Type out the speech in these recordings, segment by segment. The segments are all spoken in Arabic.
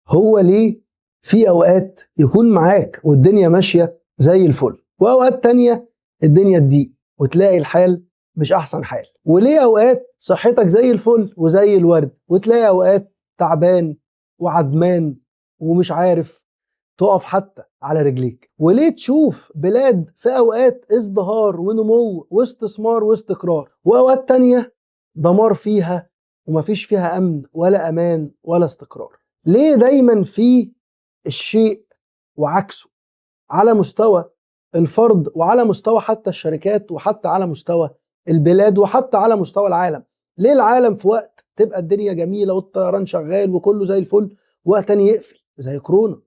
هو ليه في اوقات يكون معاك والدنيا ماشيه زي الفل، واوقات تانية الدنيا تضيق وتلاقي الحال مش احسن حال؟ وليه اوقات صحتك زي الفل وزي الورد وتلاقي اوقات تعبان وعدمان ومش عارف تقف حتى على رجليك؟ وليه تشوف بلاد في اوقات ازدهار ونمو واستثمار واستقرار، واوقات تانية دمار فيها ومفيش فيها امن ولا امان ولا استقرار؟ ليه دايما في الشيء وعكسه على مستوى الفرد وعلى مستوى حتى الشركات وحتى على مستوى البلاد وحتى على مستوى العالم؟ ليه العالم في وقت تبقى الدنيا جميلة والطيران شغال وكله زي الفل، وقت تاني يقفل زي كورونا؟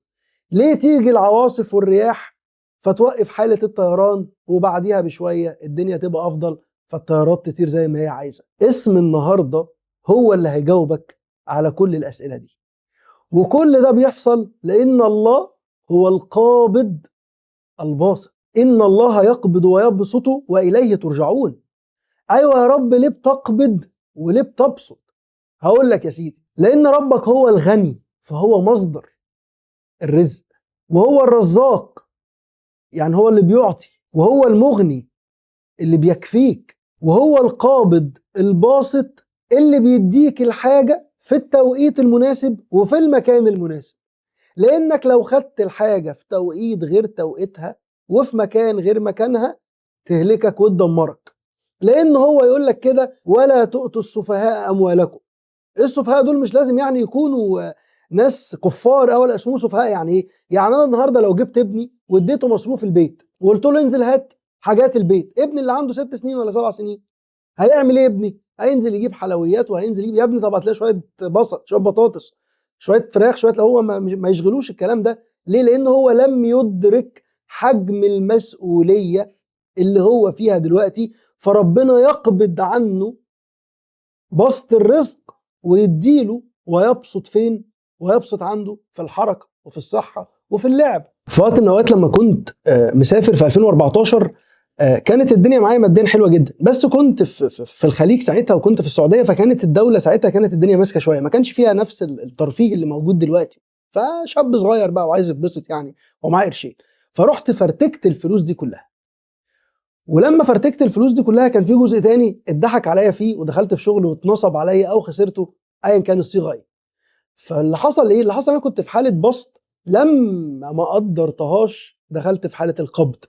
ليه تيجي العواصف والرياح فتوقف حالة الطيران وبعديها بشوية الدنيا تبقى أفضل فالطيارات تطير زي ما هي عايزة؟ اسم النهاردة هو اللي هيجاوبك على كل الأسئلة دي. وكل ده بيحصل لأن الله هو القابض الباسط. إن الله يقبض ويبسط وإليه ترجعون. أيوة يا رب، ليه بتقبض وليه بتبسط؟ هقول لك يا سيدي، لأن ربك هو الغني فهو مصدر الرزق، وهو الرزاق يعني هو اللي بيعطي، وهو المغني اللي بيكفيك، وهو القابض الباسط اللي بيديك الحاجة في التوقيت المناسب وفي المكان المناسب. لأنك لو خدت الحاجة في توقيت غير توقيتها وفي مكان غير مكانها تهلكك وتدمرك. لأن هو يقول لك كده: ولا تؤتوا السفهاء أموالكم. السفهاء دول مش لازم يعني يكونوا ناس كفار أو اسمهم سفهاء. يعني إيه؟ يعني أنا النهاردة لو جبت ابني واديته مصروف البيت وقلت له انزل هات حاجات البيت، ابني اللي عنده 6 سنين ولا 7 سنين هيعمل ايه؟ ابني هينزل يجيب حلويات وهينزل يجيب. يا ابني طب هتلاقي شويه بصل، شويه بطاطس، شويه فراخ، شويه. هو ما يشغلوش الكلام ده. ليه؟ لان هو لم يدرك حجم المسؤوليه اللي هو فيها دلوقتي، فربنا يقبض عنه بسط الرزق ويديله ويبسط فين؟ ويبسط عنده في الحركه وفي الصحه وفي اللعب. في وقت من الاوقات لما كنت مسافر في 2014 كانت الدنيا معايا ماديا حلوه جدا، بس كنت في الخليج ساعتها وكنت في السعوديه، فكانت الدوله ساعتها كانت الدنيا ماسكه شويه، ما كانش فيها نفس الترفيه اللي موجود دلوقتي. فشاب صغير بقى وعايز يتبسط يعني ومعاه قرشين، فرحت فرتكت الفلوس دي كلها. ولما فرتكت الفلوس دي كلها كان في جزء تاني اتضحك عليا فيه ودخلت في شغل واتنصب عليا او خسرته، ايا كان الصيغه ايه. فاللي حصل ايه؟ اللي حصل انا كنت في حاله بسط، لما ما قدرتهاش دخلت في حاله القبض،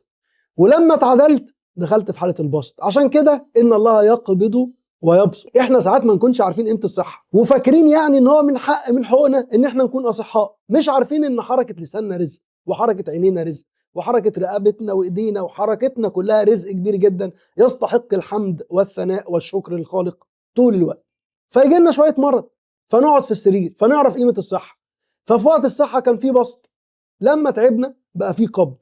ولما اتعدلت دخلت في حاله البسط. عشان كده ان الله يقبض ويبسط. احنا ساعات ما نكونش عارفين قيمه الصحه وفاكرين يعني ان هو من حقوقنا ان احنا نكون اصحاء، مش عارفين ان حركه لساننا رزق، وحركه عينينا رزق، وحركه رقبتنا وايدينا وحركتنا كلها رزق كبير جدا يستحق الحمد والثناء والشكر للخالق طول الوقت. فيجي لنا شويه مرض فنقعد في السرير فنعرف قيمه الصحه. ففي وقت الصحه كان في بسط، لما تعبنا بقى في قبض.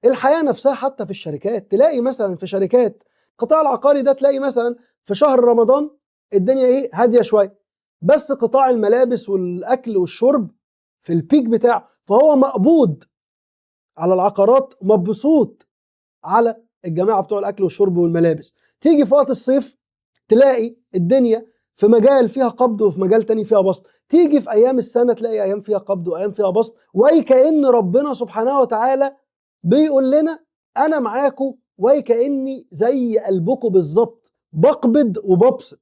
الحياة نفسها حتى في الشركات، تلاقي مثلا في شركات قطاع العقاري ده تلاقي مثلا في شهر رمضان الدنيا ايه؟ هادية شوية. بس قطاع الملابس والأكل والشرب في البيك بتاعه، فهو مقبوض على العقارات مبسوط على الجماعة بتوع الأكل والشرب والملابس. تيجي في وقت الصيف تلاقي الدنيا في مجال فيها قبض وفي مجال تاني فيها بسط. تيجي في أيام السنة تلاقي أيام فيها قبض وأيام فيها بسط، وكأن ربنا سبحانه وتعالى بيقول لنا انا معاكم وكأني زي قلبكم بالظبط، بقبض وببسط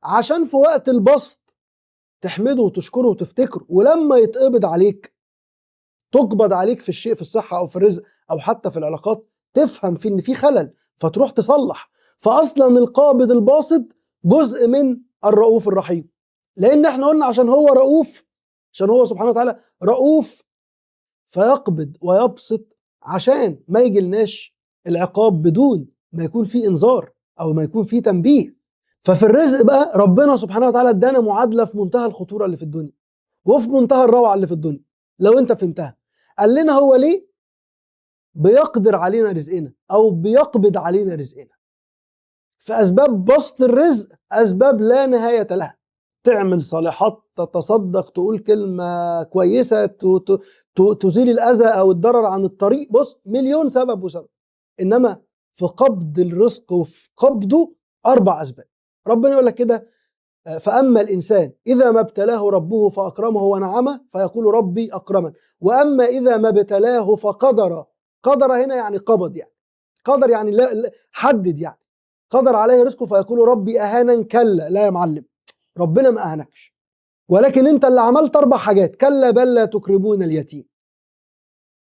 عشان في وقت البسط تحمدوا وتشكروا وتفتكروا، ولما يتقبض عليك تقبض عليك في الشيء، في الصحة او في الرزق او حتى في العلاقات، تفهم في ان في خلل فتروح تصلح. فاصلا القابض الباسط جزء من الرؤوف الرحيم، لان احنا قلنا عشان هو رؤوف، عشان هو سبحانه وتعالى رؤوف فيقبض ويبسط عشان ما يجيلناش العقاب بدون ما يكون فيه انذار او ما يكون فيه تنبيه. ففي الرزق بقى ربنا سبحانه وتعالى ادانا معادله في منتهى الخطوره اللي في الدنيا وفي منتهى الروعه اللي في الدنيا لو انت فهمتها. قال لنا هو ليه بيقدر علينا رزقنا او بيقبض علينا رزقنا. فاسباب بسط الرزق اسباب لا نهايه لها. تعمل صالحات، تتصدق، تقول كلمة كويسة، تزيل الأذى أو الضرر عن الطريق، بص مليون سبب وسبب. إنما في قبض الرزق وفي قبضه 4 أسباب. ربنا يقول لك كده: فأما الإنسان إذا ما ابتلاه ربه فأكرمه ونعمه فيقول ربي أكرمن، وأما إذا ما ابتلاه فقدر. قدر هنا يعني قبض، يعني قدر يعني لا حدد، يعني قدر عليه رزقه فيقول ربي أهانا. كلا، لا يا معلم، ربنا ما أهانكش، ولكن أنت اللي عملت 4 حاجات. كلا بل لا تكرمون اليتيم.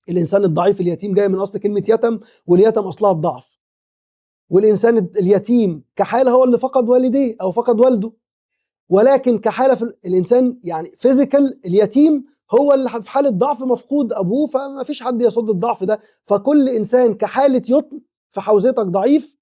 الإنسان الضعيف، اليتيم جاي من أصل كلمة يتم، واليتم أصلها الضعف. والإنسان اليتيم كحالة هو اللي فقد والديه أو فقد والده، ولكن كحالة في الإنسان يعني فيزيكال، اليتيم هو اللي في حالة ضعف مفقود أبوه، فما فيش حد يصد الضعف ده. فكل إنسان كحالة يتم في حوزتك ضعيف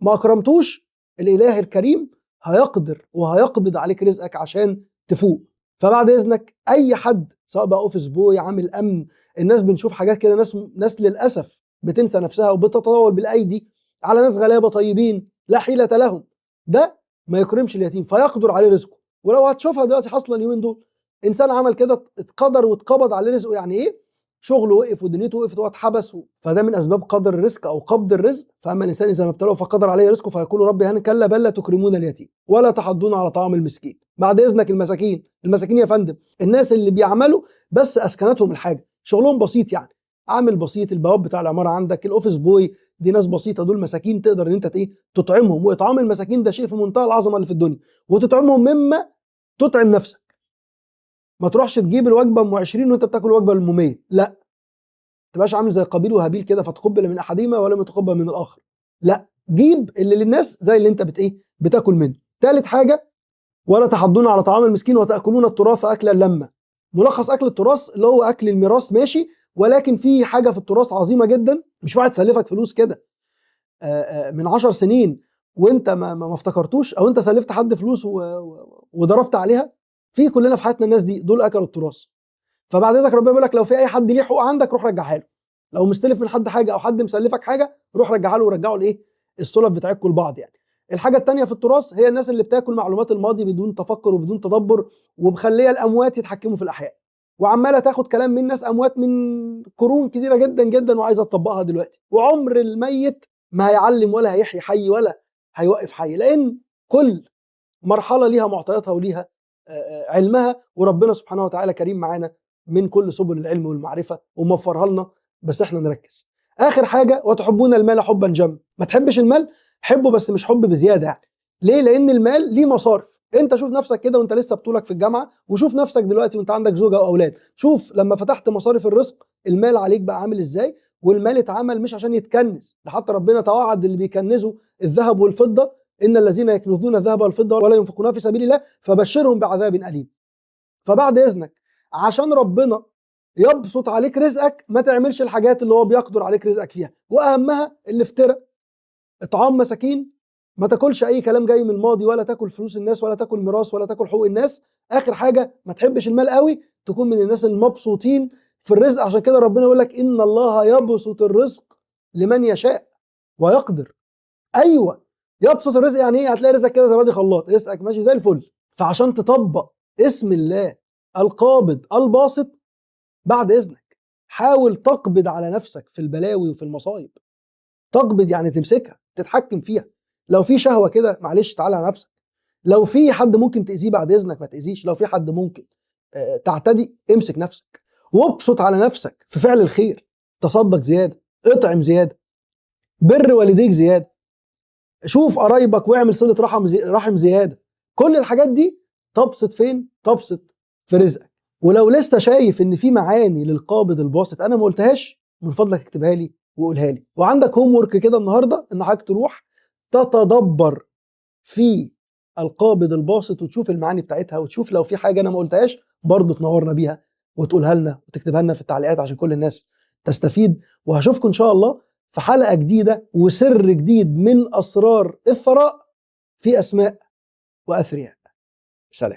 ما أكرمتوش، الإله الكريم هيقدر وهيقبض عليك رزقك عشان تفوق. فبعد إذنك أي حد سواء بقى أوفيس بوي، عامل أمن، الناس بنشوف حاجات كده، ناس للأسف بتنسى نفسها وبتتطاول بالأيدي على ناس غلابة طيبين لا حيلة لهم. ده ما يكرمش اليتيم فيقدر عليه رزقه. ولو هتشوفها دلوقتي حصلا اليومين دول، إنسان عمل كده اتقدر واتقبض عليه رزقه. يعني إيه؟ شغله وقف ودنيته وقفت وهو اتحبس، فده من اسباب قدر الرزق او قبض الرزق. فاما الانسان اذا ما ابتلاه فقدر عليه رزقه فيقول ربي هان. كلا بل لا تكرمون اليتيم ولا تحضون على طعام المسكين. بعد اذنك المساكين يا فندم، الناس اللي بيعملوا بس اسكنتهم الحاجه، شغلهم بسيط، يعني عامل بسيط، البواب بتاع العماره عندك، الاوفيس بوي، دي ناس بسيطه، دول مساكين تقدر ان انت تطعمهم. واطعام المساكين ده شيء في منتهى العظمه اللي في الدنيا، وتطعمهم مما تطعم نفسك. ما تروحش تجيب الوجبه ام 20 وانت بتاكل الوجبه ام 100، لا تبقاش عامل زي قابيل وهابيل كده، فتقبل من احدهما ولم يتقبل من الاخر. لا، جيب اللي للناس زي اللي انت بتاكل منه. ثالث حاجه، ولا تحضون على طعام المسكين وتاكلون التراث اكلا لما. ملخص اكل التراث اللي هو اكل الميراث، ماشي، ولكن في حاجه في التراث عظيمه جدا. مش واحد سلفك فلوس كده من 10 سنين وانت ما افتكرتوش، او انت سلفت حد فلوس وضربت عليها. في كلنا في حياتنا الناس دول اكلوا التراث. فبعد ذلك ربنا بيقول لك لو في اي حد ليه حقوق عندك روح رجعها له. لو مستلف من حد حاجه او حد مسلفك حاجه روح رجعها له، ورجعوا السلف بتاعتكم لبعض. يعني الحاجه الثانيه في التراث هي الناس اللي بتاكل معلومات الماضي بدون تفكر وبدون تدبر، ومخليه الاموات يتحكموا في الاحياء، وعماله تاخد كلام من ناس اموات من قرون كثيره جدا جدا وعايزه تطبقها دلوقتي. وعمر الميت ما هيعلم ولا هيحيي حي ولا هيوقف حي، لان كل مرحله ليها معطياتها وليها علمها. وربنا سبحانه وتعالى كريم معانا من كل سبل العلم والمعرفة وموفرها لنا، بس احنا نركز. آخر حاجة، وتحبون المال حبا جما. ما تحبش المال، حبه بس مش حب بزيادة. يعني ليه؟ لأن المال ليه مصارف. انت شوف نفسك كده وانت لسه بطولك في الجامعة، وشوف نفسك دلوقتي وانت عندك زوجة او اولاد. شوف لما فتحت مصارف الرزق المال عليك بقى عامل ازاي. والمال اتعمل مش عشان يتكنز، ده حتى ربنا توعد اللي بيكنزوا الذهب والفضة: إن الذين يكنزون الذهب والفضة ولا ينفقونها في سبيل الله فبشرهم بعذاب أليم. فبعد إذنك عشان ربنا يبسط عليك رزقك ما تعملش الحاجات اللي هو بيقدر عليك رزقك فيها، وأهمها الافتراء، إطعام مساكين. ما تاكلش أي كلام جاي من الماضي، ولا تاكل فلوس الناس، ولا تاكل ميراث، ولا تاكل حقوق الناس. آخر حاجة، ما تحبش المال قوي، تكون من الناس المبسوطين في الرزق. عشان كده ربنا يقول لك إن الله يبسط الرزق لمن يشاء ويقدر. أيوة، يبسط الرزق يعني ايه؟ هتلاقي رزقك كده زبادي خلاط، رزقك ماشي زي الفل. فعشان تطبق اسم الله القابض الباسط، بعد اذنك حاول تقبض على نفسك في البلاوي وفي المصايب. تقبض يعني تمسكها، تتحكم فيها. لو في شهوة كده معلش تعالى على نفسك. لو في حد ممكن تأذيه بعد اذنك ما تأذيش. لو في حد ممكن تعتدي، امسك نفسك وابسط على نفسك في فعل الخير. تصدق زيادة، اطعم زيادة، بر والديك زيادة، شوف قرايبك واعمل صلة رحم زيادة. كل الحاجات دي تبسط فين؟ تبسط في رزقك. ولو لسه شايف ان في معاني للقابض الباسط انا ما قلتهاش، من فضلك اكتبها لي وقولها لي. وعندك هوم ورك كده النهارده ان حضرتك تروح تتدبر في القابض الباسط وتشوف المعاني بتاعتها، وتشوف لو في حاجة انا ما قلتهاش برضه تنورنا بيها وتقولها لنا وتكتبها لنا في التعليقات عشان كل الناس تستفيد. وهشوفكم ان شاء الله في حلقة جديدة وسر جديد من أسرار الثراء في أسماء وأثرياء. سلام.